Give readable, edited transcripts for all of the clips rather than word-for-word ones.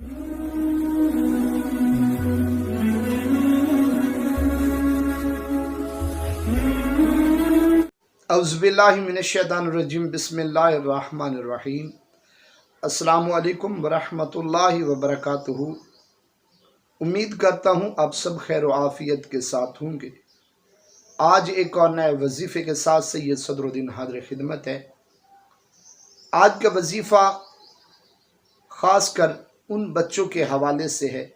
اعوذ باللہ من الشیطان الرجیم، بسم اللہ الرحمن الرحیم۔ السلام علیکم ورحمۃ اللہ وبرکاتہ۔ امید کرتا ہوں آپ سب خیر و عافیت کے ساتھ ہوں گے۔ آج ایک اور نئے وظیفے کے ساتھ سید صدر الدین حاضر خدمت ہے۔ آج کا وظیفہ خاص کر ان بچوں کے حوالے سے ہے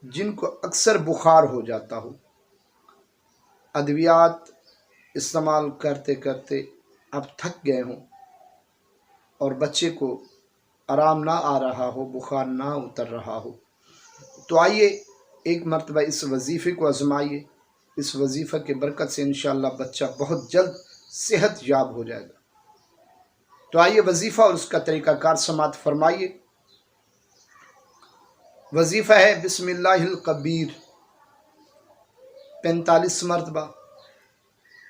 جن کو اکثر بخار ہو جاتا ہو، ادویات استعمال کرتے کرتے اب تھک گئے ہوں اور بچے کو آرام نہ آ رہا ہو، بخار نہ اتر رہا ہو، تو آئیے ایک مرتبہ اس وظیفے کو آزمائیے۔ اس وظیفہ کے برکت سے انشاءاللہ بچہ بہت جلد صحت یاب ہو جائے گا۔ تو آئیے وظیفہ اور اس کا طریقہ کار سماعت فرمائیے۔ وظیفہ ہے بسم اللہ الکبیر 45 مرتبہ۔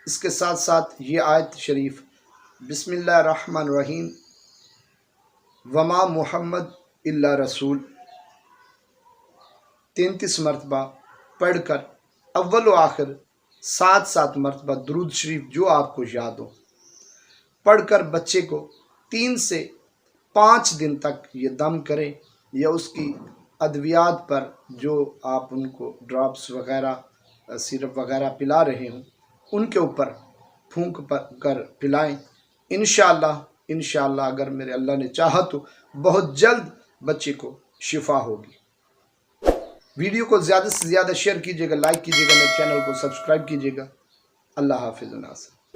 اس کے ساتھ ساتھ یہ آیت شریف بسم اللہ الرحمن الرحیم وما محمد الا رسول 33 مرتبہ پڑھ کر اول و آخر 7 مرتبہ درود شریف جو آپ کو یاد ہو پڑھ کر بچے کو 3 سے 5 دن تک یہ دم کریں، یا اس کی ادویات پر جو آپ ان کو ڈراپس وغیرہ سیرپ وغیرہ پلا رہے ہوں ان کے اوپر پھونک کر پلائیں۔ انشاءاللہ اگر میرے اللہ نے چاہا تو بہت جلد بچے کو شفا ہوگی۔ ویڈیو کو زیادہ سے زیادہ شیئر کیجیے گا، لائک کیجیے گا، میرے چینل کو سبسکرائب کیجیے گا۔ اللہ حافظ الناس۔